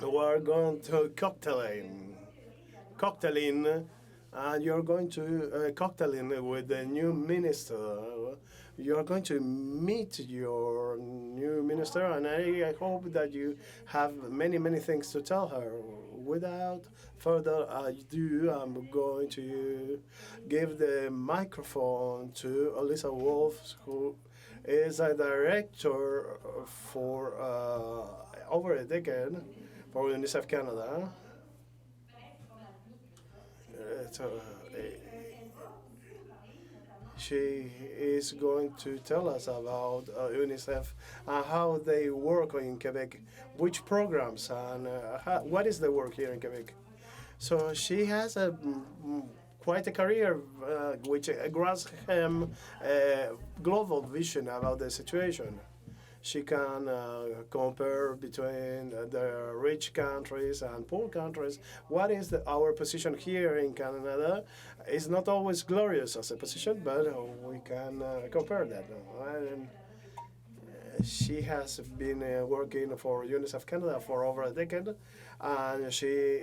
we're going to cocktailing, and you're going to cocktailing with the new minister. You're going to meet your new minister, and I hope that you have many things to tell her. Without further ado, I'm going to give the microphone to Elisa Wolfe, who is a director for over a decade for UNICEF Canada. So, she is going to tell us about UNICEF and how they work in Quebec, which programs, and what is the work here in Quebec. So she has quite a career which grasps him a global vision about the situation. She can compare between the rich countries and poor countries. What is our position here in Canada? It's not always glorious as a position, but we can compare that. And she has been working for UNICEF Canada for over a decade, and she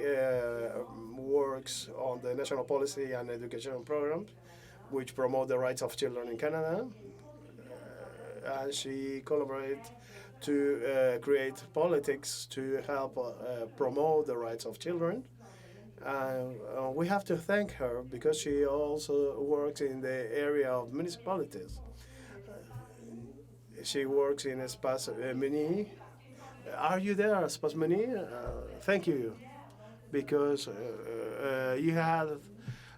works on the national policy and education programs which promote the rights of children in Canada. And she collaborates to create politics to help promote the rights of children. We have to thank her because she also works in the area of municipalities. She works in Espace Mini. Are you there, Espace Mini? Thank you, because you have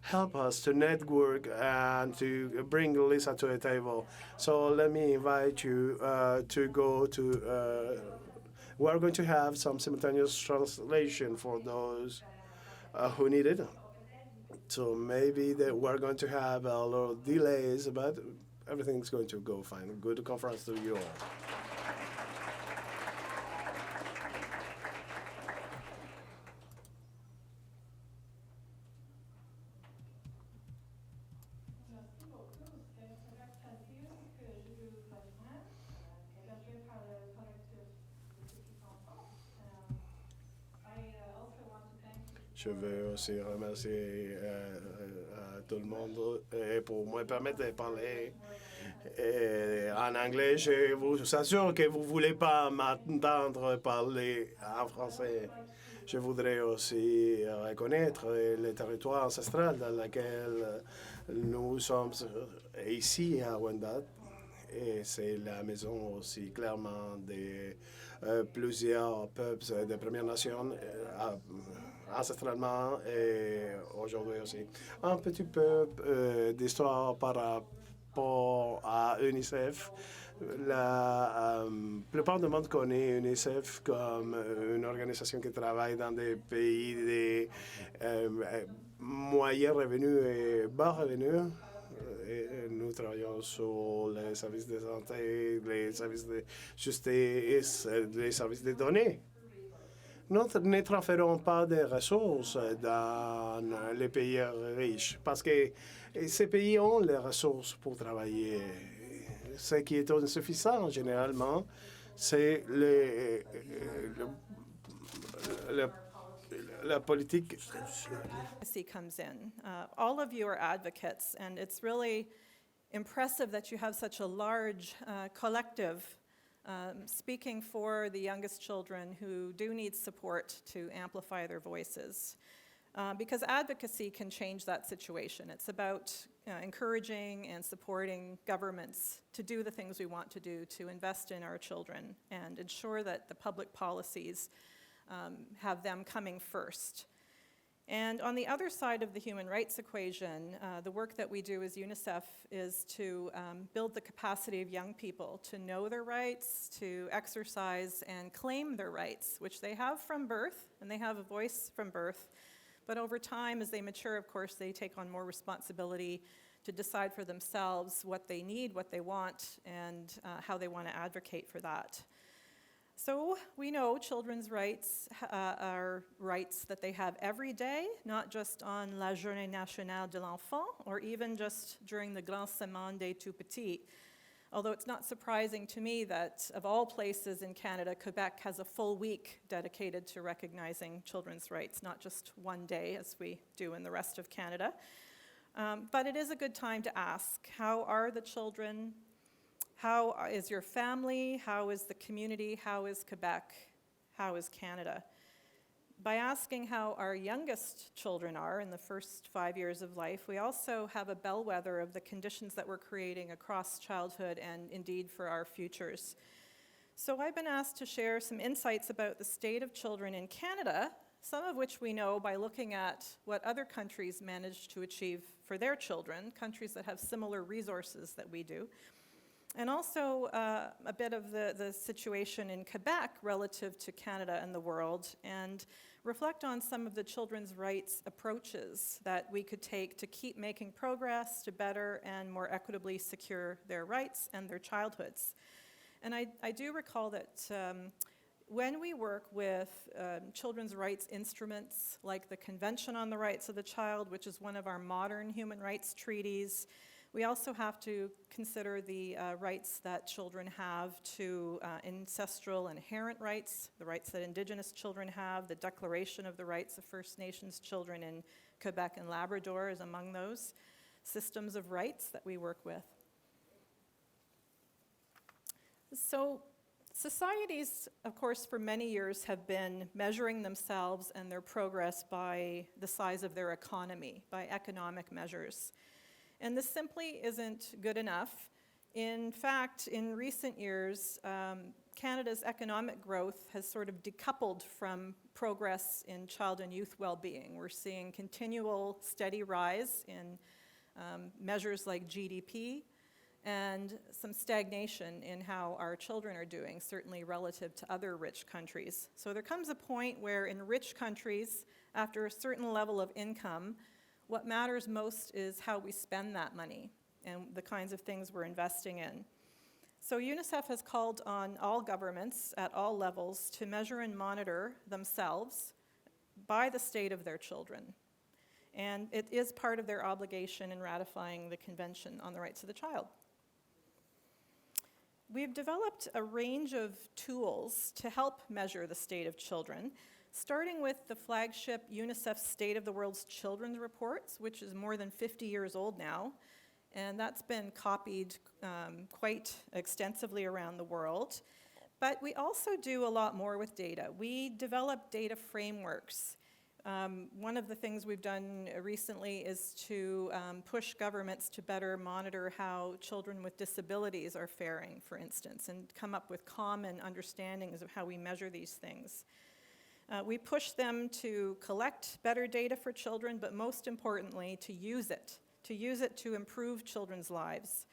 helped us to network and to bring Lisa to the table. So let me invite you to go to. We're going to have some simultaneous translation for those who need it. So maybe we're going to have a little delays, but everything's going to go fine. Good conference to you all. Je veux aussi remercier tout le monde pour me permettre de parler en anglais. Je vous assure que vous ne voulez pas m'entendre parler en français. Je voudrais aussi reconnaître le territoire ancestral dans lequel nous sommes ici à Wendat. Et c'est la maison aussi clairement de plusieurs peuples de Premières Nations ancestralement et aujourd'hui aussi. Un petit peu d'histoire par rapport à UNICEF. La plupart du monde connaît UNICEF comme une organisation qui travaille dans des pays de moyens revenus et bas revenus. Et nous travaillons sur les services de santé, les services de justice, les services de données. Nous ne transférons pas de ressources dans les pays riches parce que ces pays ont les ressources pour travailler. Ce qui est insuffisant généralement, c'est la politique. Comes in. All of you are advocates, and it's really impressive that you have such a large collective speaking for the youngest children who do need support to amplify their voices. Because advocacy can change that situation. It's about encouraging and supporting governments to do the things we want to do to invest in our children and ensure that the public policies have them coming first. And on the other side of the human rights equation, the work that we do as UNICEF is to build the capacity of young people to know their rights, to exercise and claim their rights, which they have from birth, and they have a voice from birth. But over time, as they mature, of course, they take on more responsibility to decide for themselves what they need, what they want, and how they want to advocate for that. So we know children's rights are rights that they have every day, not just on la Journée nationale de l'enfant, or even just during the Grand Semaine des tout petits. Although it's not surprising to me that, of all places in Canada, Quebec has a full week dedicated to recognizing children's rights, not just one day as we do in the rest of Canada. But it is a good time to ask, how are the children? How is your family? How is the community? How is Quebec? How is Canada? By asking how our youngest children are in the first 5 years of life, we also have a bellwether of the conditions that we're creating across childhood and indeed for our futures. So I've been asked to share some insights about the state of children in Canada, some of which we know by looking at what other countries manage to achieve for their children, countries that have similar resources that we do. And also a bit of the situation in Quebec relative to Canada and the world, and reflect on some of the children's rights approaches that we could take to keep making progress to better and more equitably secure their rights and their childhoods. And I do recall that when we work with children's rights instruments like the Convention on the Rights of the Child, which is one of our modern human rights treaties, we also have to consider the rights that children have to ancestral inherent rights, the rights that Indigenous children have, the Declaration of the Rights of First Nations children in Quebec and Labrador is among those systems of rights that we work with. So societies, of course, for many years have been measuring themselves and their progress by the size of their economy, by economic measures. And this simply isn't good enough. In fact, in recent years, Canada's economic growth has sort of decoupled from progress in child and youth well-being. We're seeing continual steady rise in measures like GDP and some stagnation in how our children are doing, certainly relative to other rich countries. So there comes a point where in rich countries, after a certain level of income, what matters most is how we spend that money and the kinds of things we're investing in. So UNICEF has called on all governments at all levels to measure and monitor themselves by the state of their children. And it is part of their obligation in ratifying the Convention on the Rights of the Child. We've developed a range of tools to help measure the state of children, starting with the flagship UNICEF State of the World's Children's Reports, which is more than 50 years old now, and that's been copied quite extensively around the world. But we also do a lot more with data. We develop data frameworks. One of the things we've done recently is to push governments to better monitor how children with disabilities are faring, for instance, and come up with common understandings of how we measure these things. We push them to collect better data for children, but most importantly, to use it to improve children's lives.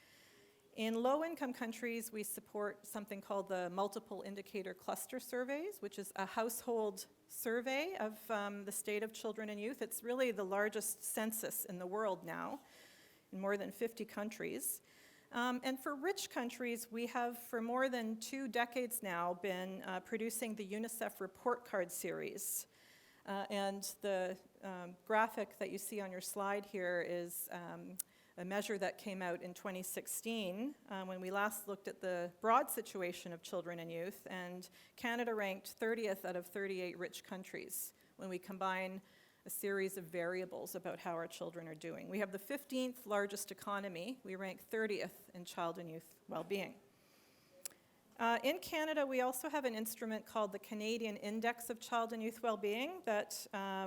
In low-income countries, we support something called the Multiple Indicator Cluster Surveys, which is a household survey of the state of children and youth. It's really the largest census in the world now, in more than 50 countries. And for rich countries, we have for more than 2 decades now been producing the UNICEF Report Card series. And the graphic that you see on your slide here is a measure that came out in 2016 when we last looked at the broad situation of children and youth, and Canada ranked 30th out of 38 rich countries when we combine a series of variables about how our children are doing. We have the 15th largest economy. We rank 30th in child and youth well-being. In Canada, we also have an instrument called the Canadian Index of Child and Youth Wellbeing that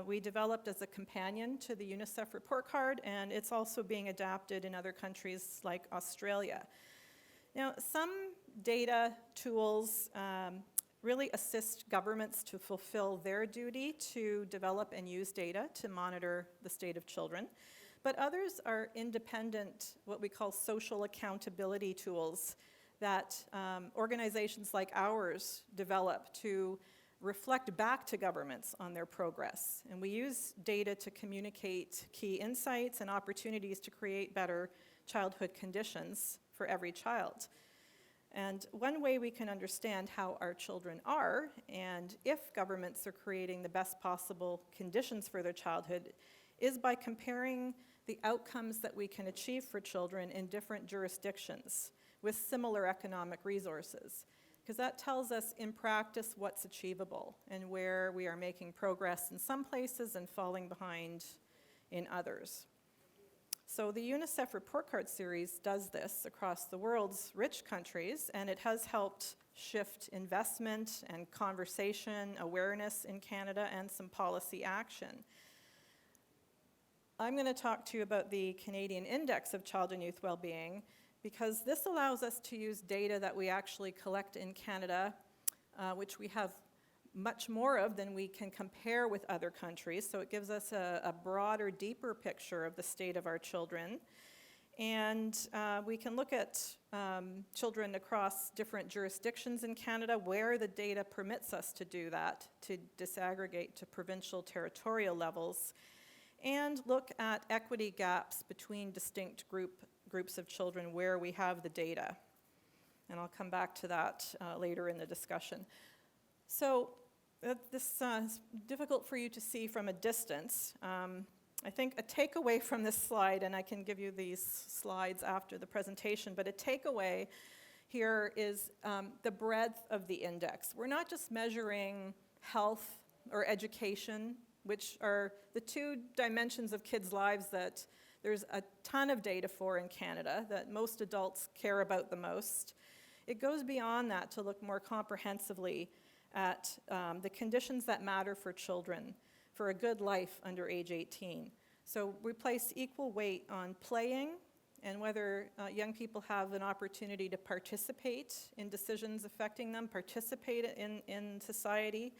we developed as a companion to the UNICEF report card, and it's also being adapted in other countries like Australia. Now, some data tools really assist governments to fulfill their duty to develop and use data to monitor the state of children, but others are independent, what we call social accountability tools that organizations like ours develop to reflect back to governments on their progress. And we use data to communicate key insights and opportunities to create better childhood conditions for every child. And one way we can understand how our children are and if governments are creating the best possible conditions for their childhood is by comparing the outcomes that we can achieve for children in different jurisdictions. with similar economic resources, because that tells us in practice what's achievable and where we are making progress in some places and falling behind in others. So the UNICEF Report Card Series does this across the world's rich countries, and it has helped shift investment and conversation, awareness in Canada, and some policy action. I'm going to talk to you about the Canadian Index of Child and Youth Wellbeing, because this allows us to use data that we actually collect in Canada, which we have much more of than we can compare with other countries. So it gives us a broader, deeper picture of the state of our children. And we can look at children across different jurisdictions in Canada where the data permits us to do that, to disaggregate to provincial, territorial levels, and look at equity gaps between distinct groups of children where we have the data. And I'll come back to that later in the discussion. So this is difficult for you to see from a distance. I think a takeaway from this slide, and I can give you these slides after the presentation, but a takeaway here is the breadth of the index. We're not just measuring health or education, which are the two dimensions of kids' lives that there's a ton of data for in Canada that most adults care about the most. It goes beyond that to look more comprehensively at the conditions that matter for children for a good life under age 18. So we place equal weight on playing and whether young people have an opportunity to participate in decisions affecting them, participate in society.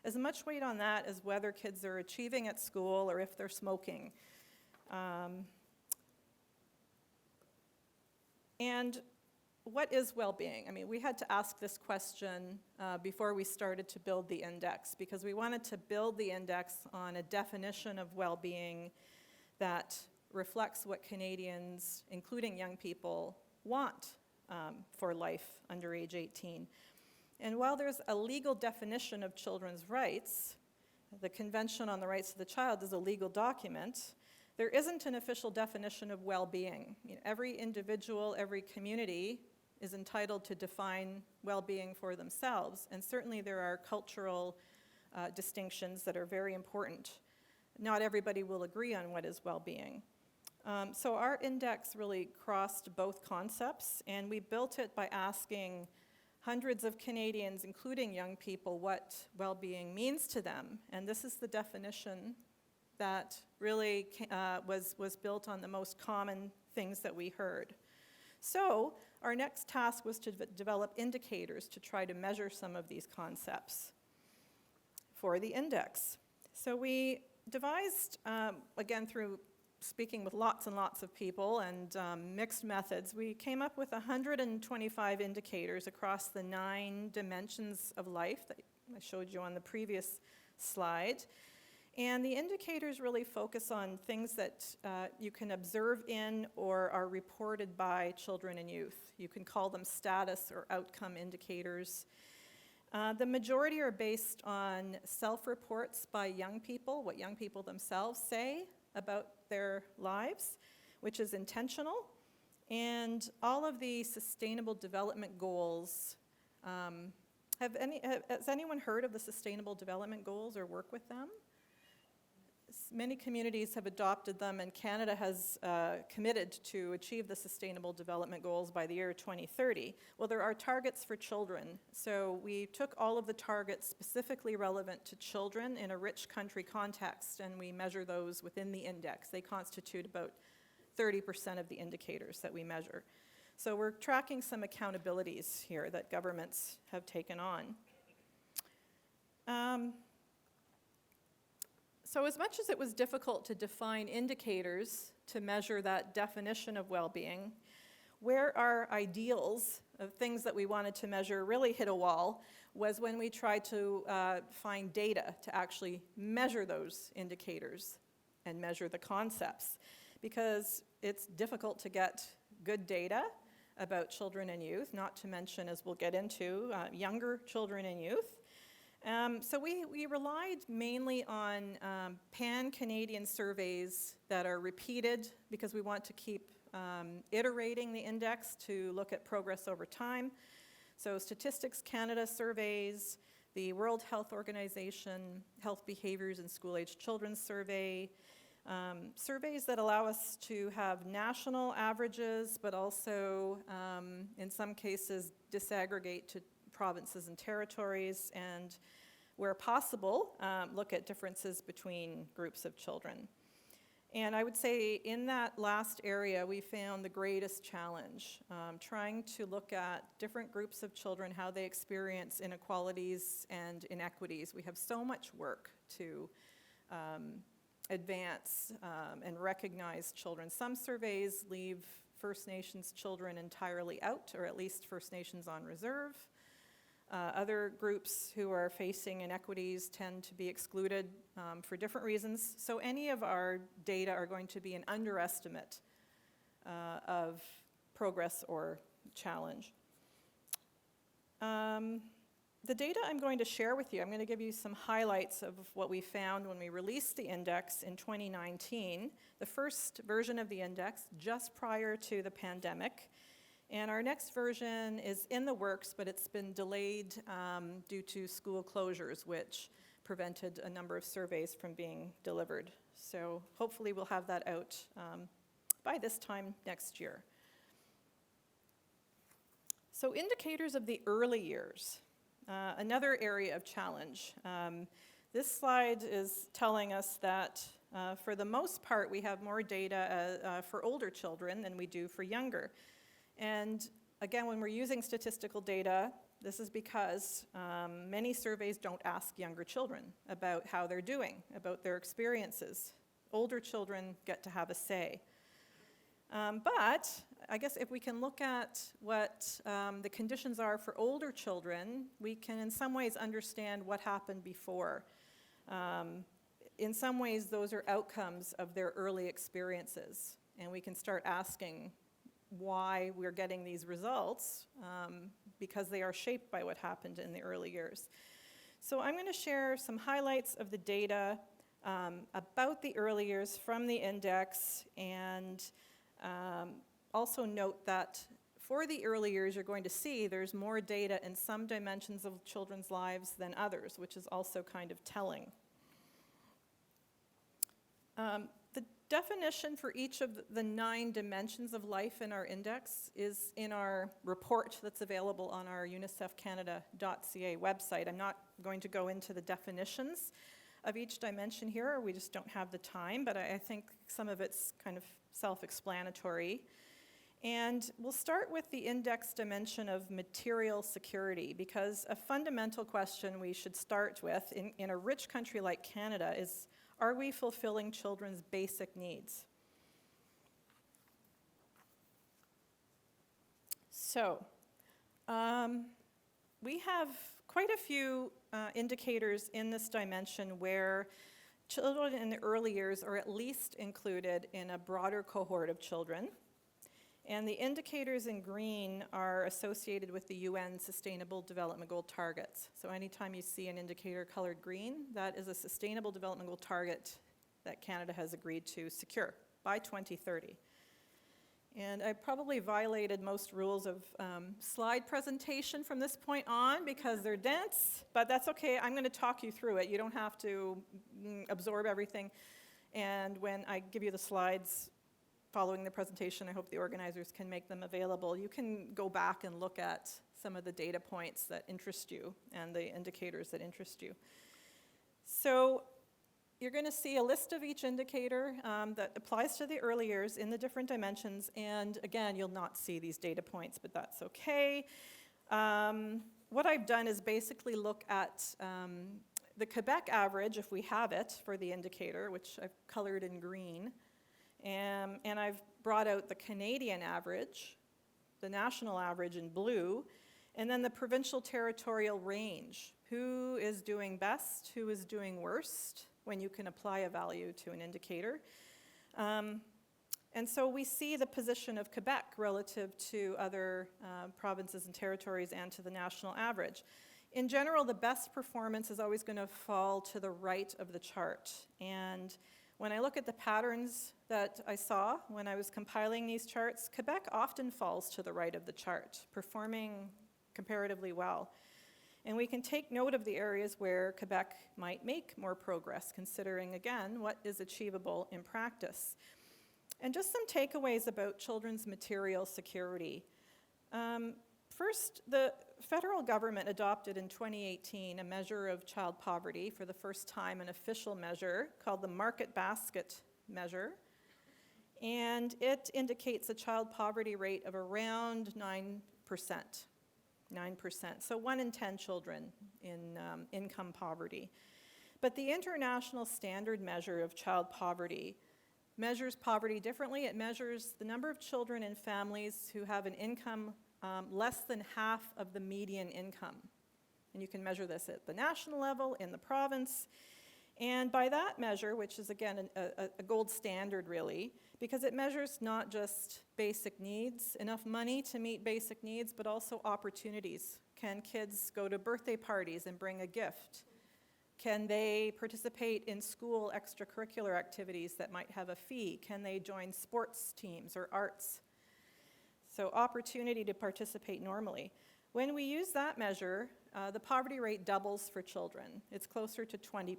As much weight on that as whether kids are achieving at school or if they're smoking. And what is well-being? I mean, we had to ask this question before we started to build the index, because we wanted to build the index on a definition of well-being that reflects what Canadians, including young people, want for life under age 18. And while there's a legal definition of children's rights, the Convention on the Rights of the Child is a legal document, there isn't an official definition of well-being. You know, every individual, every community is entitled to define well-being for themselves, and certainly there are cultural distinctions that are very important. Not everybody will agree on what is well-being. So our index really crossed both concepts, and we built it by asking hundreds of Canadians, including young people, what well-being means to them. And this is the definition that really was built on the most common things that we heard. So our next task was to develop indicators to try to measure some of these concepts for the index. So we devised, again through speaking with lots and lots of people and mixed methods, we came up with 125 indicators across the 9 dimensions of life that I showed you on the previous slide. And the indicators really focus on things that you can observe in or are reported by children and youth. You can call them status or outcome indicators. The majority are based on self-reports by young people, what young people themselves say about their lives, which is intentional. And all of the Sustainable Development Goals, has anyone heard of the Sustainable Development Goals or work with them? Many communities have adopted them, and Canada has committed to achieve the Sustainable Development Goals by the year 2030. Well, there are targets for children. So we took all of the targets specifically relevant to children in a rich country context, and we measure those within the index. They constitute about 30% of the indicators that we measure. So we're tracking some accountabilities here that governments have taken on. So as much as it was difficult to define indicators to measure that definition of well-being, where our ideals of things that we wanted to measure really hit a wall was when we tried to find data to actually measure those indicators and measure the concepts, because it's difficult to get good data about children and youth, not to mention, as we'll get into, younger children and youth. So we relied mainly on pan-Canadian surveys that are repeated because we want to keep iterating the index to look at progress over time. So Statistics Canada surveys, the World Health Organization Health Behaviors in School-Aged Children survey, surveys that allow us to have national averages, but also, in some cases, disaggregate to provinces and territories, and where possible, look at differences between groups of children. And I would say in that last area, we found the greatest challenge, trying to look at different groups of children, how they experience inequalities and inequities. We have so much work to advance and recognize children. Some surveys leave First Nations children entirely out, or at least First Nations on reserve. Other groups who are facing inequities tend to be excluded for different reasons. So any of our data are going to be an underestimate of progress or challenge. The data I'm going to share with you, I'm going to give you some highlights of what we found when we released the index in 2019, the first version of the index just prior to the pandemic. And our next version is in the works, but it's been delayed due to school closures, which prevented a number of surveys from being delivered. So hopefully we'll have that out by this time next year. So indicators of the early years, another area of challenge. This slide is telling us that for the most part, we have more data for older children than we do for younger. And again, when we're using statistical data, this is because many surveys don't ask younger children about how they're doing, about their experiences. Older children get to have a say. But I guess if we can look at what the conditions are for older children, we can in some ways understand what happened before. In some ways, those are outcomes of their early experiences, and we can start asking why we're getting these results, because they are shaped by what happened in the early years. So I'm going to share some highlights of the data about the early years from the index, and also note that for the early years, you're going to see there's more data in some dimensions of children's lives than others, which is also kind of telling. The definition for each of the 9 dimensions of life in our index is in our report that's available on our unicefcanada.ca website. I'm not going to go into the definitions of each dimension here, we just don't have the time, but I think some of it's kind of self-explanatory. And we'll start with the index dimension of material security, because a fundamental question we should start with in a rich country like Canada is, are we fulfilling children's basic needs? So, we have quite a few indicators in this dimension where children in the early years are at least included in a broader cohort of children. And the indicators in green are associated with the UN Sustainable Development Goal targets. So anytime you see an indicator colored green, that is a Sustainable Development Goal target that Canada has agreed to secure by 2030. And I probably violated most rules of slide presentation from this point on because they're dense, but that's okay. I'm going to talk you through it. You don't have to absorb everything. And when I give you the slides following the presentation, I hope the organizers can make them available. You can go back and look at some of the data points that interest you and the indicators that interest you. So you're going to see a list of each indicator that applies to the early years in the different dimensions. And again, you'll not see these data points, but that's okay. What I've done is basically look at the Quebec average, if we have it, for the indicator, which I've colored in green. And I've brought out the Canadian average, the national average in blue, and then the provincial territorial range. Who is doing best? Who is doing worst when you can apply a value to an indicator? And so we see the position of Quebec relative to other provinces and territories and to the national average. In general, the best performance is always going to fall to the right of the chart. And When I look at the patterns that I saw when I was compiling these charts, Quebec often falls to the right of the chart, performing comparatively well. And we can take note of the areas where Quebec might make more progress, considering, again, what is achievable in practice. And just some takeaways about children's material security. First, the federal government adopted in 2018 a measure of child poverty, for the first time an official measure called the Market Basket Measure. And it indicates a child poverty rate of around 9%. 9%. So 1 in 10 children in income poverty. But the international standard measure of child poverty measures poverty differently. It measures the number of children in families who have an income less than half of the median income. And you can measure this at the national level, in the province. And by that measure, which is again a gold standard really, because it measures not just basic needs, enough money to meet basic needs, but also opportunities. Can kids go to birthday parties and bring a gift? Can they participate in school extracurricular activities that might have a fee? Can they join sports teams or arts? So opportunity to participate normally. When we use that measure, the poverty rate doubles for children. It's closer to 20%.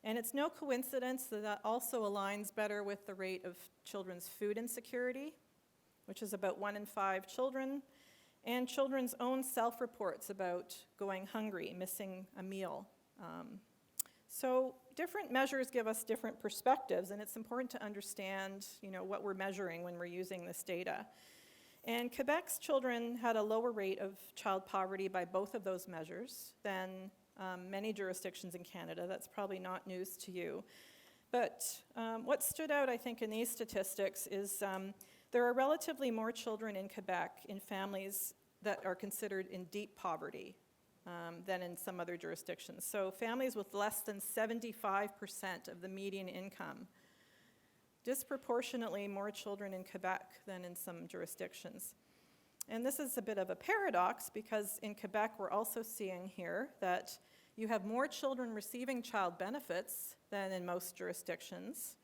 And it's no coincidence that that also aligns better with the rate of children's food insecurity, which is about 1 in 5 children, and children's own self-reports about going hungry, missing a meal. So different measures give us different perspectives, and it's important to understand, what we're measuring when we're using this data. And Quebec's children had a lower rate of child poverty by both of those measures than many jurisdictions in Canada. That's probably not news to you. But what stood out, I think, in these statistics is there are relatively more children in Quebec in families that are considered in deep poverty than in some other jurisdictions. So families with less than 75% of the median income, disproportionately more children in Quebec than in some jurisdictions. And this is a bit of a paradox because in Quebec we're also seeing here that you have more children receiving child benefits than in most jurisdictions.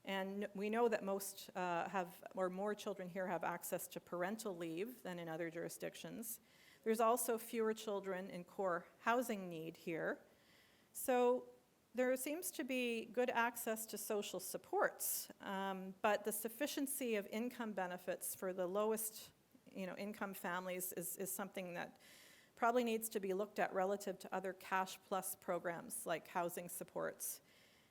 And we know that more children here have access to parental leave than in other jurisdictions. There's also fewer children in core housing need here. So there seems to be good access to social supports, but the sufficiency of income benefits for the lowest income families is something that probably needs to be looked at relative to other cash plus programs like housing supports.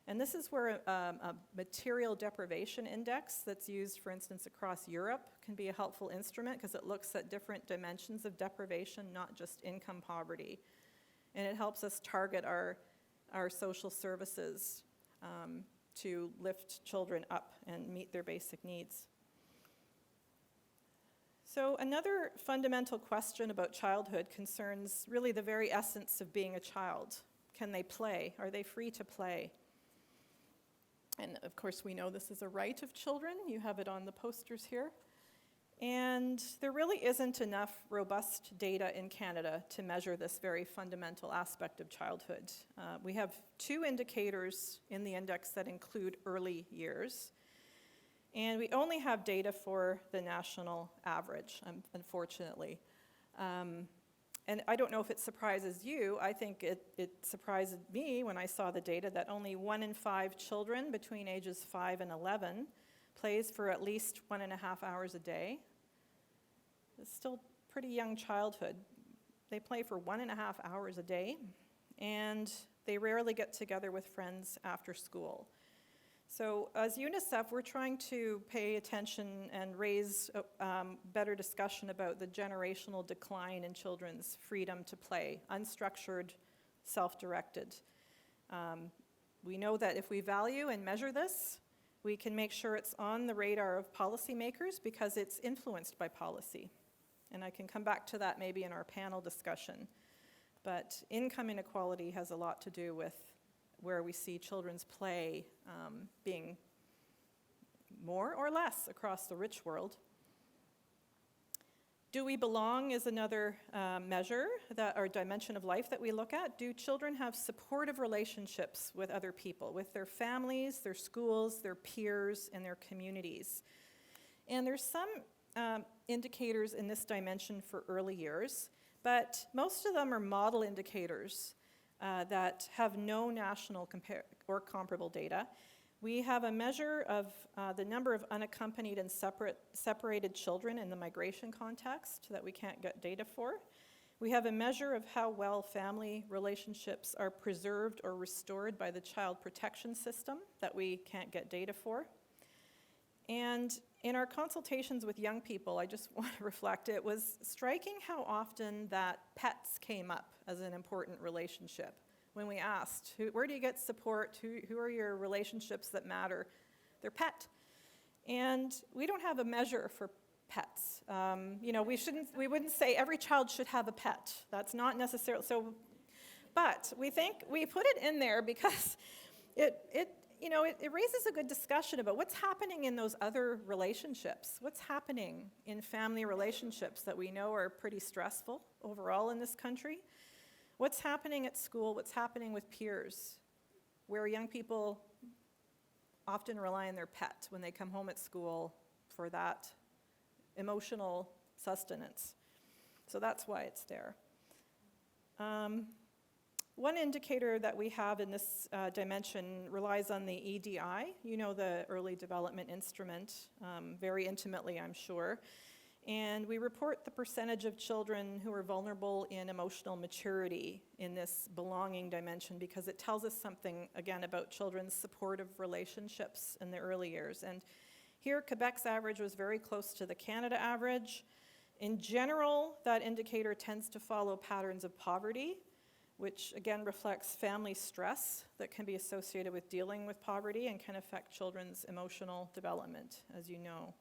And this is where a material deprivation index that's used, for instance, across Europe can be a helpful instrument because it looks at different dimensions of deprivation, not just income poverty. And it helps us target our social services to lift children up and meet their basic needs. So another fundamental question about childhood concerns really the very essence of being a child. Can they play? Are they free to play? And of course, we know this is a right of children. You have it on the posters here. And there really isn't enough robust data in Canada to measure this very fundamental aspect of childhood. We have 2 indicators in the index that include early years. And we only have data for the national average, unfortunately. And I don't know if it surprises you. I think it surprised me when I saw the data that only 1 in 5 children between ages 5 and 11 plays for at least 1.5 hours a day. It's still pretty young childhood. They play for 1.5 hours a day, and they rarely get together with friends after school. So as UNICEF, we're trying to pay attention and raise better discussion about the generational decline in children's freedom to play, unstructured, self-directed. We know that if we value and measure this, we can make sure it's on the radar of policymakers because it's influenced by policy. And I can come back to that maybe in our panel discussion. But income inequality has a lot to do with where we see children's play being more or less across the rich world. Do we belong is another measure or dimension of life that we look at. Do children have supportive relationships with other people, with their families, their schools, their peers, and their communities? And there's some indicators in this dimension for early years, but most of them are model indicators that have no national or comparable data. We have a measure of the number of unaccompanied and separated children in the migration context that we can't get data for. We have a measure of how well family relationships are preserved or restored by the child protection system that we can't get data for. And in our consultations with young people, I just want to reflect, it was striking how often that pets came up as an important relationship. When we asked, where do you get support? Who are your relationships that matter? They're pet. And we don't have a measure for pets. We wouldn't say every child should have a pet. That's not necessarily so. But we think we put it in there because it raises a good discussion about what's happening in those other relationships. What's happening in family relationships that we know are pretty stressful overall in this country? What's happening at school? What's happening with peers? Where young people often rely on their pet when they come home at school for that emotional sustenance. So that's why it's there. One indicator that we have in this dimension relies on the EDI, the Early Development Instrument, very intimately, I'm sure. And we report the percentage of children who are vulnerable in emotional maturity in this belonging dimension because it tells us something, again, about children's supportive relationships in the early years. And here, Quebec's average was very close to the Canada average. In general, that indicator tends to follow patterns of poverty, which again reflects family stress that can be associated with dealing with poverty and can affect children's emotional development, as you know.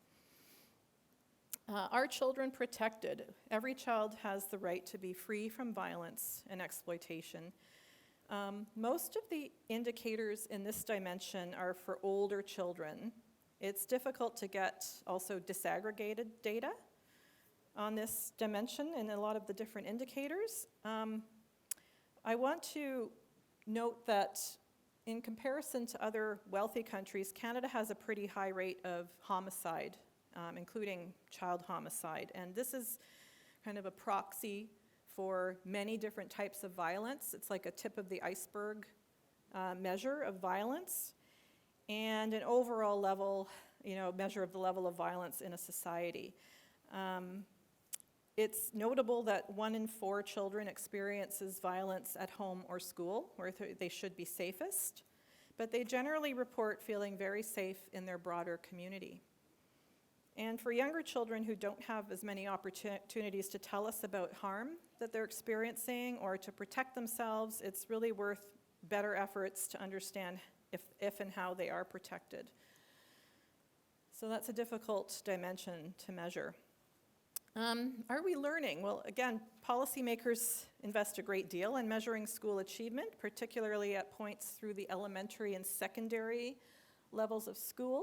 Are children protected? Every child has the right to be free from violence and exploitation. Most of the indicators in this dimension are for older children. It's difficult to get also disaggregated data on this dimension in a lot of the different indicators. I want to note that in comparison to other wealthy countries, Canada has a pretty high rate of homicide, including child homicide. And this is kind of a proxy for many different types of violence. It's like a tip of the iceberg measure of violence and an overall level, measure of the level of violence in a society. It's notable that 1 in 4 children experiences violence at home or school, where they should be safest, but they generally report feeling very safe in their broader community. And for younger children who don't have as many opportunities to tell us about harm that they're experiencing or to protect themselves, it's really worth better efforts to understand if and how they are protected. So that's a difficult dimension to measure. Are we learning? Well, again, policymakers invest a great deal in measuring school achievement, particularly at points through the elementary and secondary levels of school.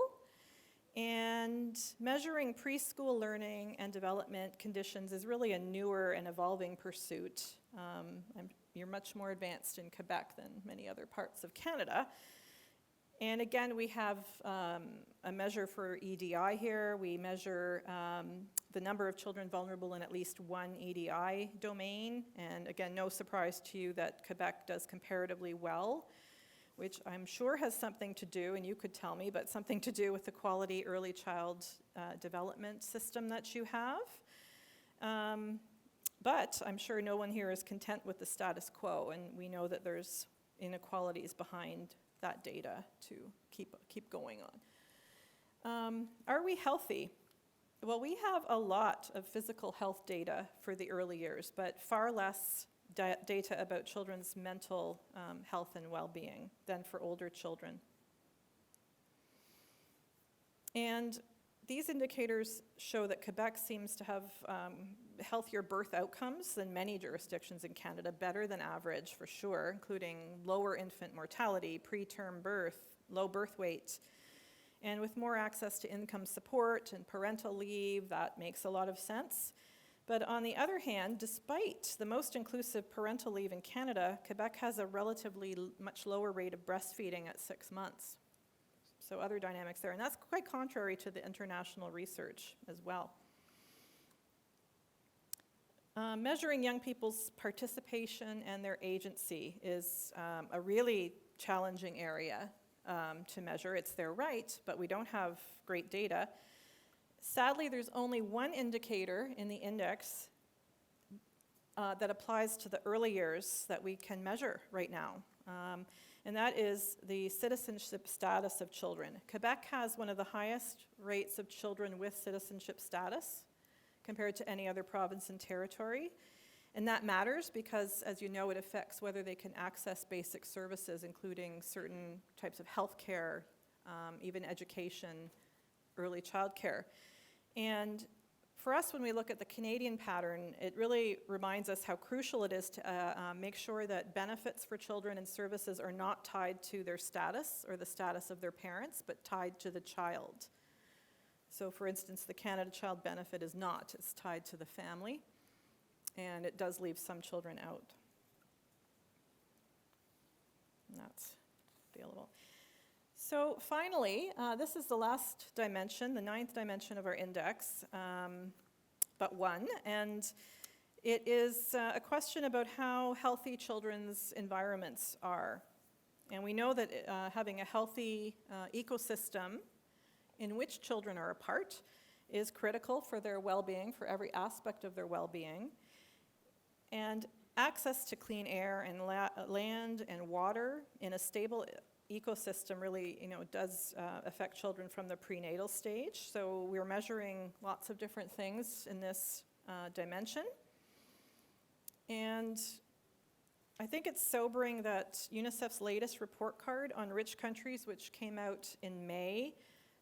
And measuring preschool learning and development conditions is really a newer and evolving pursuit. You're much more advanced in Quebec than many other parts of Canada. And again, we have a measure for EDI here. We measure the number of children vulnerable in at least one EDI domain. And again, no surprise to you that Quebec does comparatively well, which I'm sure has something to do, and you could tell me, but something to do with the quality early child development system that you have. But I'm sure no one here is content with the status quo, and we know that there's inequalities behind that data to keep going on. Are we healthy? Well, we have a lot of physical health data for the early years, but far less data about children's mental health and well-being than for older children. And these indicators show that Quebec seems to have healthier birth outcomes than many jurisdictions in Canada, better than average for sure, including lower infant mortality, preterm birth, low birth weight. And with more access to income support and parental leave, that makes a lot of sense. But on the other hand, despite the most inclusive parental leave in Canada, Quebec has a relatively much lower rate of breastfeeding at 6 months. So other dynamics there, and that's quite contrary to the international research as well. Measuring young people's participation and their agency is a really challenging area to measure. It's their right, but we don't have great data. Sadly, there's only one indicator in the index that applies to the early years that we can measure right now, and that is the citizenship status of children. Quebec has one of the highest rates of children with citizenship status compared to any other province and territory. And that matters because, as you know, it affects whether they can access basic services, including certain types of health care, even education, early childcare. And for us, when we look at the Canadian pattern, it really reminds us how crucial it is to make sure that benefits for children and services are not tied to their status or the status of their parents, but tied to the child. So for instance, the Canada Child Benefit is not. It's tied to the family, and it does leave some children out. And that's available. So finally, this is the last dimension, the 9th dimension of our index, but one, and it is a question about how healthy children's environments are. And we know that having a healthy ecosystem in which children are a part is critical for their well-being, for every aspect of their well-being. And access to clean air and land and water in a stable ecosystem really, does affect children from the prenatal stage. So we're measuring lots of different things in this dimension. And I think it's sobering that UNICEF's latest report card on rich countries, which came out in May,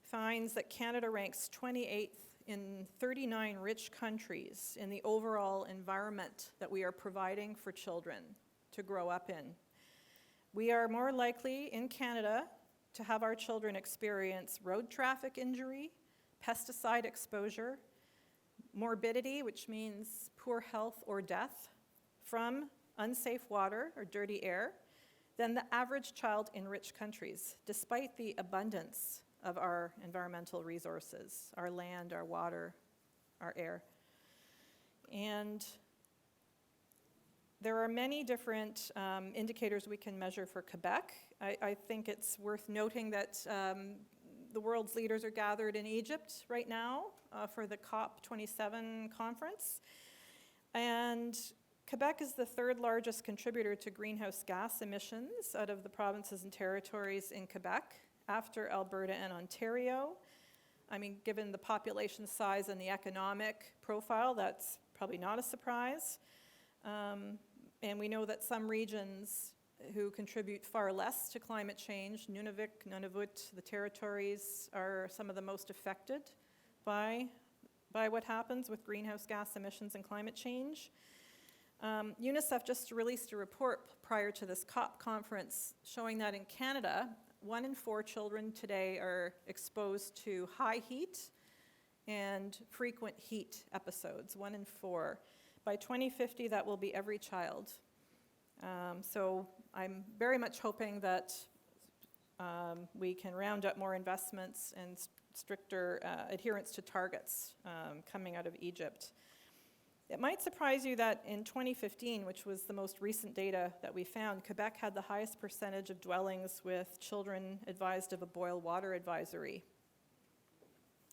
finds that Canada ranks 28th in 39 rich countries in the overall environment that we are providing for children to grow up in. We are more likely in Canada to have our children experience road traffic injury, pesticide exposure, morbidity, which means poor health or death, from unsafe water or dirty air, than the average child in rich countries, despite the abundance of our environmental resources, our land, our water, our air. And there are many different indicators we can measure for Quebec. I think it's worth noting that the world's leaders are gathered in Egypt right now for the COP27 conference. And Quebec is the 3rd largest contributor to greenhouse gas emissions out of the provinces and territories in Quebec, after Alberta and Ontario. I mean, given the population size and the economic profile, that's probably not a surprise. And we know that some regions who contribute far less to climate change, Nunavut, the territories, are some of the most affected by what happens with greenhouse gas emissions and climate change. UNICEF just released a report prior to this COP conference showing that in Canada, 1 in 4 children today are exposed to high heat and frequent heat episodes, 1 in 4. By 2050, that will be every child. So I'm very much hoping that we can round up more investments and stricter adherence to targets coming out of Egypt. It might surprise you that in 2015, which was the most recent data that we found, Quebec had the highest percentage of dwellings with children advised of a boil water advisory.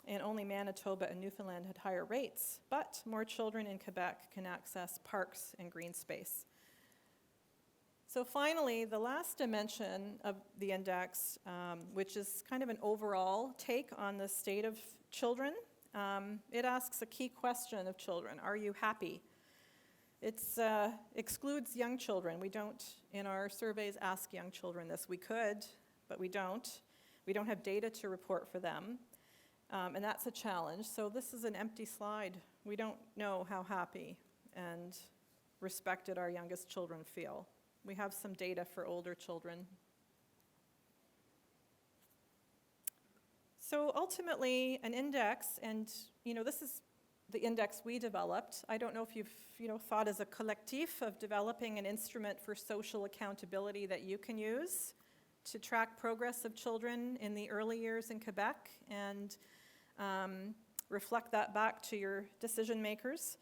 And only Manitoba and Newfoundland had higher rates, but more children in Quebec can access parks and green space. So finally, the last dimension of the index, which is kind of an overall take on the state of children, it asks a key question of children: are you happy? It excludes young children. We don't, in our surveys, ask young children this. We could, but we don't. We don't have data to report for them, and that's a challenge. So this is an empty slide. We don't know how happy and respected our youngest children feel. We have some data for older children. So ultimately, an index, and this is the index we developed. I don't know if you've thought as a collectif of developing an instrument for social accountability that you can use to track progress of children in the early years in Quebec and reflect that back to your decision makers.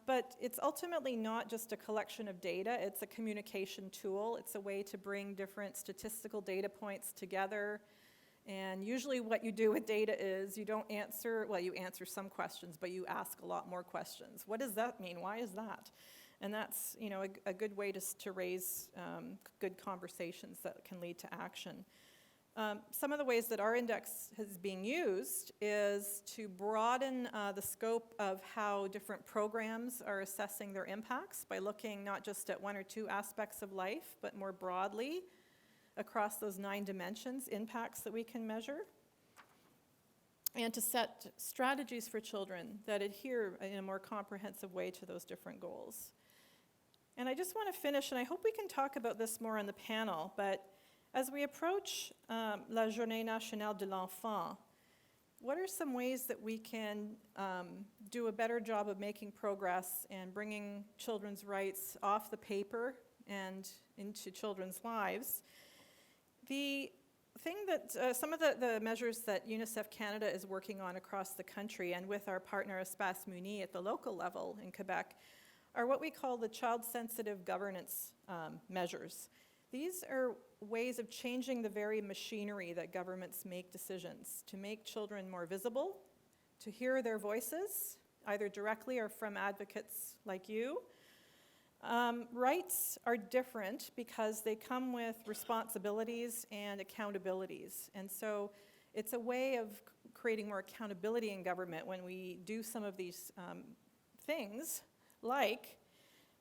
But it's ultimately not just a collection of data, it's a communication tool. It's a way to bring different statistical data points together. And usually what you do with data is you don't answer, well, you answer some questions, but you ask a lot more questions. What does that mean? Why is that? And that's a good way to raise good conversations that can lead to action. Some of the ways that our index is being used is to broaden the scope of how different programs are assessing their impacts by looking not just at one or two aspects of life, but more broadly across those 9 dimensions, impacts that we can measure, and to set strategies for children that adhere in a more comprehensive way to those different goals. And I just want to finish, and I hope we can talk about this more on the panel, but as we approach La Journée Nationale de l'Enfant, what are some ways that we can do a better job of making progress and bringing children's rights off the paper and into children's lives? The thing that, some of the measures that UNICEF Canada is working on across the country and with our partner Espace Muni at the local level in Quebec are what we call the child-sensitive governance measures. These are ways of changing the very machinery that governments make decisions to make children more visible, to hear their voices, either directly or from advocates like you. Rights are different because they come with responsibilities and accountabilities. And so it's a way of creating more accountability in government when we do some of these things, like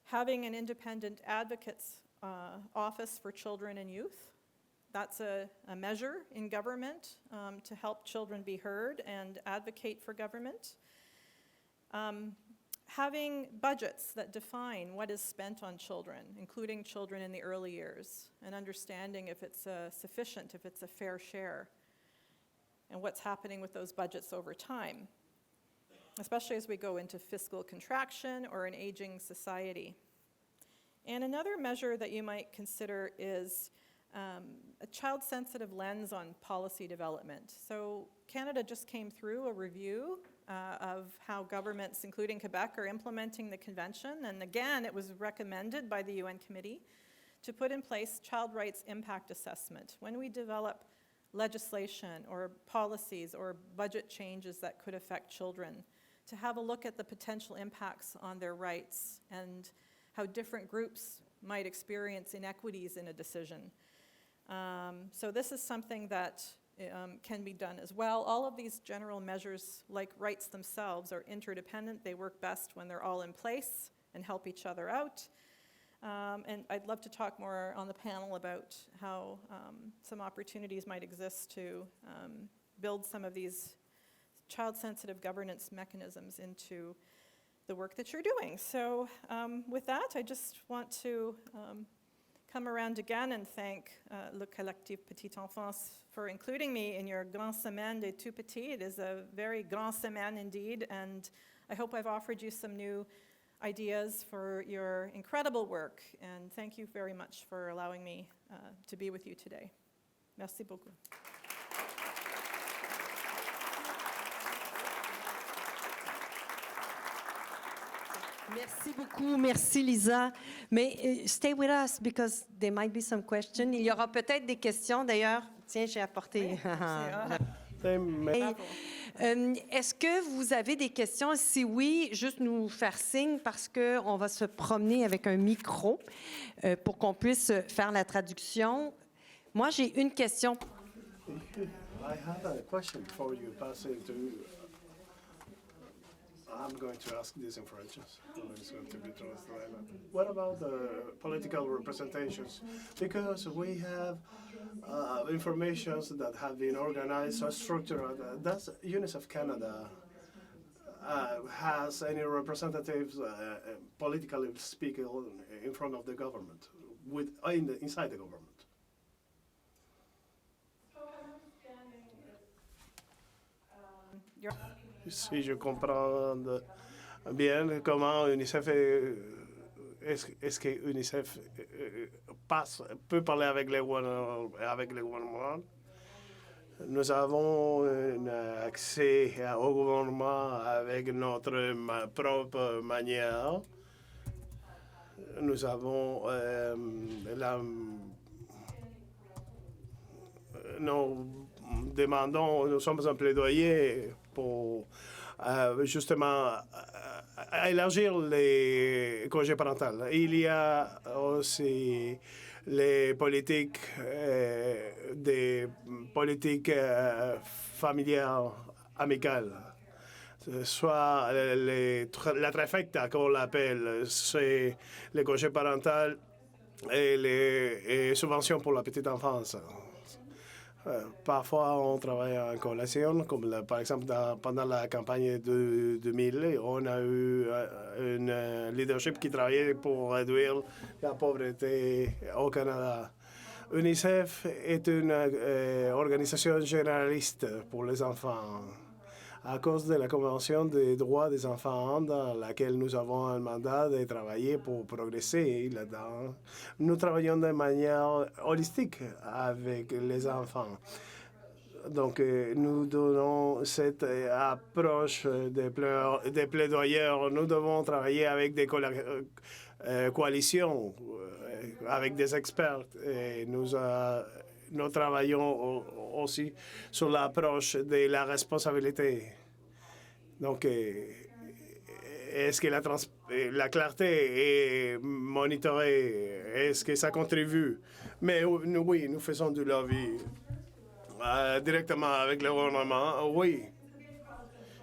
having an independent advocate's office for children and youth. That's a measure in government to help children be heard and advocate for government. Having budgets that define what is spent on children, including children in the early years, and understanding if it's sufficient, if it's a fair share, and what's happening with those budgets over time, especially as we go into fiscal contraction or an aging society. And another measure that you might consider is a child-sensitive lens on policy development. So Canada just came through a review of how governments, including Quebec, are implementing the convention. And again, it was recommended by the UN Committee to put in place child rights impact assessment when we develop legislation or policies or budget changes that could affect children, to have a look at the potential impacts on their rights and how different groups might experience inequities in a decision. So this is something that can be done as well. All of these general measures, like rights themselves, are interdependent. They work best when they're all in place and help each other out. And I'd love to talk more on the panel about how some opportunities might exist to build some of these child-sensitive governance mechanisms into the work that you're doing. So with that, I just want to come around again and thank le Collectif Petite Enfance for including me in your Grand Semaine des Tout Petits. It is a very grand semaine indeed, and I hope I've offered you some new ideas for your incredible work. And thank you very much for allowing me to be with you today. Merci beaucoup. Merci beaucoup, merci Lisa. Mais stay with us because there might be some questions. Il y aura peut-être des questions. D'ailleurs, tiens, j'ai apporté. Est-ce que vous avez des questions? Si oui, juste nous faire signe parce qu'on va se promener avec un micro pour qu'on puisse faire la traduction. Moi, j'ai une question. I have a question for you, passing to. I'm going to ask this in French, so it's going to be translated. What about the political representations? Because we have information that have been organized or structured. Does UNICEF Canada has any representatives, politically speaking, in front of the government, inside the government? You're asking me si je comprends bien comment UNICEF est-ce que UNICEF peut parler avec les gouvernements. Nous avons un accès au gouvernement avec notre propre manière. Nous avons nous sommes un plaidoyer pour justement élargir les congés parentaux. Il y a aussi les politiques, des politiques familiales, amicales. Soit la trifecta, qu'on l'appelle, c'est les congés parentaux et les subventions pour la petite enfance. Parfois, on travaille en coalition, comme par exemple pendant la campagne de 2000, on a eu un leadership qui travaillait pour réduire la pauvreté au Canada. UNICEF est une organisation généraliste pour les enfants. À cause de la Convention des droits des enfants, dans laquelle nous avons un mandat de travailler pour progresser là-dedans, nous travaillons de manière holistique avec les enfants. Donc, nous donnons cette approche des plaidoyeurs. Nous devons travailler avec des coalitions, avec des experts. Et nous travaillons aussi sur l'approche de la responsabilité. Donc, est-ce que la clarté est monitorée? Est-ce que ça contribue? Mais oui, nous faisons du lobby directement avec le gouvernement. Oui,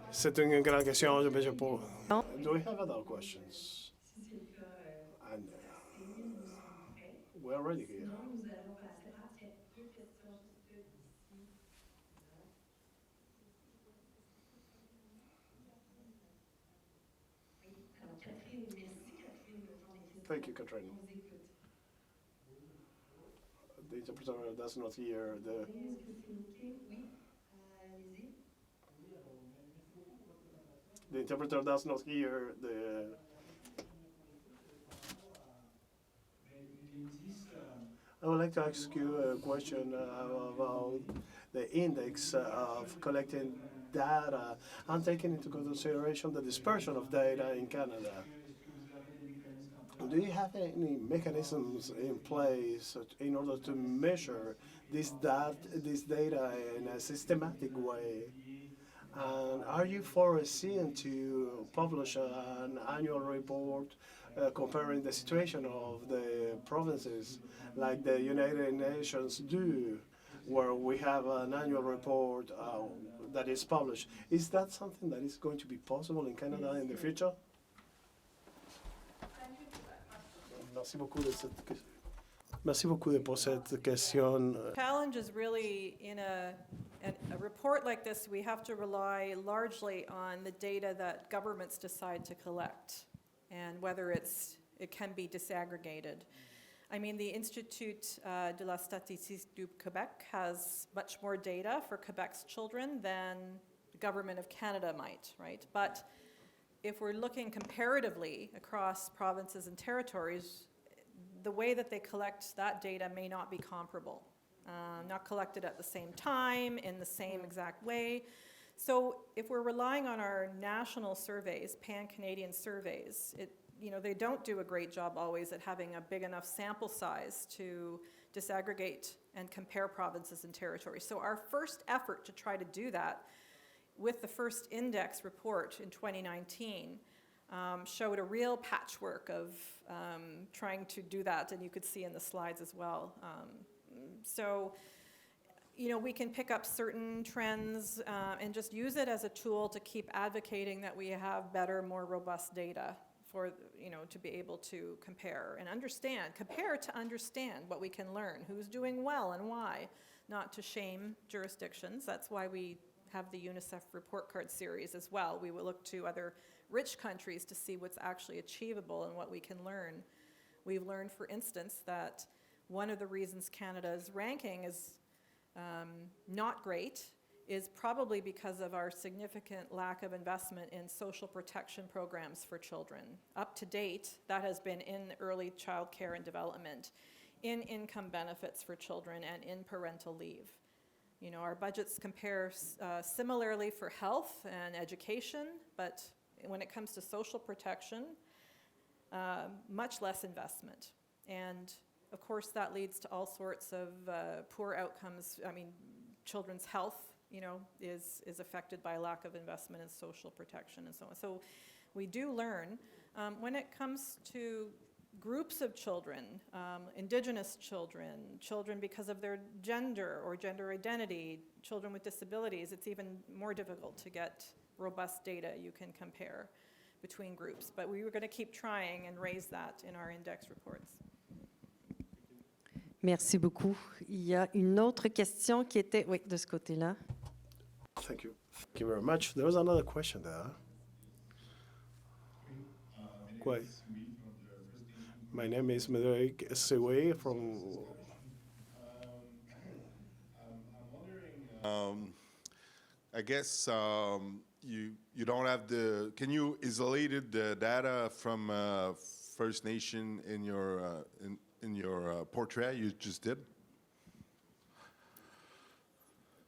c'est une grande question. Je peux. Do we have other questions? And, we're already here. Thank you, Catherine. The interpreter does not hear the. The interpreter does not hear the. I would like to ask you a question about the index of collecting data and taking into consideration the dispersion of data in Canada. Do you have any mechanisms in place in order to measure this data in a systematic way? And are you foreseeing to publish an annual report comparing the situation of the provinces like the United Nations do, where we have an annual report that is published? Is that something that is going to be possible in Canada in the future? Merci beaucoup pour cette question. Challenge is really in a report like this, we have to rely largely on the data that governments decide to collect and whether it can be disaggregated. I mean, the Institut de la Statistique du Québec has much more data for Quebec's children than the Government of Canada might, right? But if we're looking comparatively across provinces and territories, the way that they collect that data may not be comparable, not collected at the same time, in the same exact way. So if we're relying on our national surveys, pan-Canadian surveys, they don't do a great job always at having a big enough sample size to disaggregate and compare provinces and territories. So our first effort to try to do that with the first index report in 2019 showed a real patchwork of trying to do that, and you could see in the slides as well. So, we can pick up certain trends and just use it as a tool to keep advocating that we have better, more robust data for, to be able to compare and compare to understand what we can learn, who's doing well and why, not to shame jurisdictions. That's why we have the UNICEF report card series as well. We will look to other rich countries to see what's actually achievable and what we can learn. We've learned, for instance, that one of the reasons Canada's ranking is not great is probably because of our significant lack of investment in social protection programs for children. Up to date, that has been in early child care and development, in income benefits for children, and in parental leave. You know, our budgets compare similarly for health and education, but when it comes to social protection, much less investment. And of course, that leads to all sorts of poor outcomes. I mean, children's health, you know, is affected by lack of investment in social protection and so on. So we do learn. When it comes to groups of children, Indigenous children, children because of their gender or gender identity, children with disabilities, it's even more difficult to get robust data you can compare between groups. But we were going to keep trying and raise that in our index reports. Merci beaucoup. Il y a une autre question qui était, oui, de ce côté-là. Thank you. Thank you very much. There was another question there. Quite. My name is Médéric Sewe from... I guess you don't have the. Can you isolate the data from First Nation in your portrait you just did?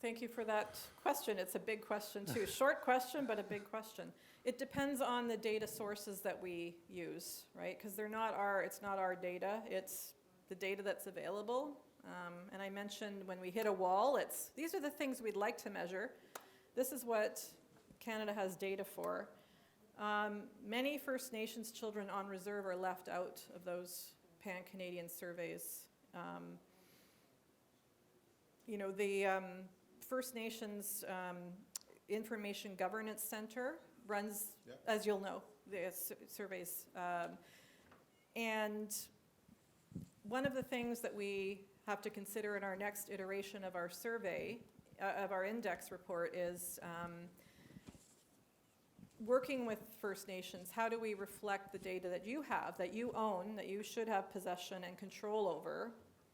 Thank you for that question. It's a big question too. Short question, but a big question. It depends on the data sources that we use, right? Because it's not our data, it's the data that's available. And I mentioned when we hit a wall, these are the things we'd like to measure. This is what Canada has data for. Many First Nations children on reserve are left out of those pan-Canadian surveys. You know, the First Nations Information Governance Center runs, as you'll know, the surveys. And one of the things that we have to consider in our next iteration of our survey, of our index report, is working with First Nations. How do we reflect the data that you have, that you own, that you should have possession and control over?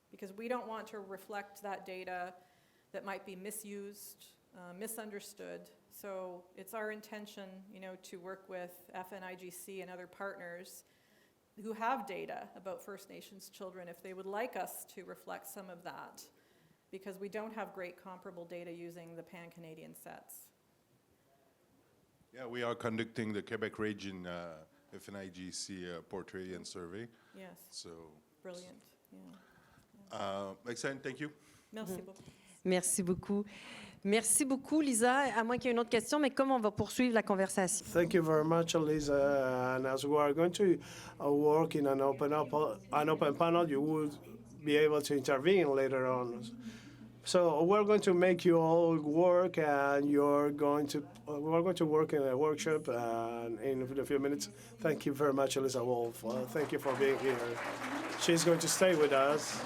Because we don't want to reflect that data that might be misused, misunderstood. So it's our intention, you know, to work with FNIGC and other partners who have data about First Nations children, if they would like us to reflect some of that, because we don't have great comparable data using the pan-Canadian sets. Yeah, we are conducting the Quebec region FNIGC portrait and survey. Yes. So Brilliant. Yeah. Excellent. Thank you. Merci beaucoup. Merci beaucoup. Merci beaucoup, Lisa. À moins qu'il y ait une autre question, mais comme on va poursuivre la conversation. Thank you very much, Lisa. And as we are going to work in an open panel, you will be able to intervene later on. So we're going to make you all work, and we're going to work in a workshop in a few minutes. Thank you very much, Elisa Wolfe. Thank you for being here. She's going to stay with us.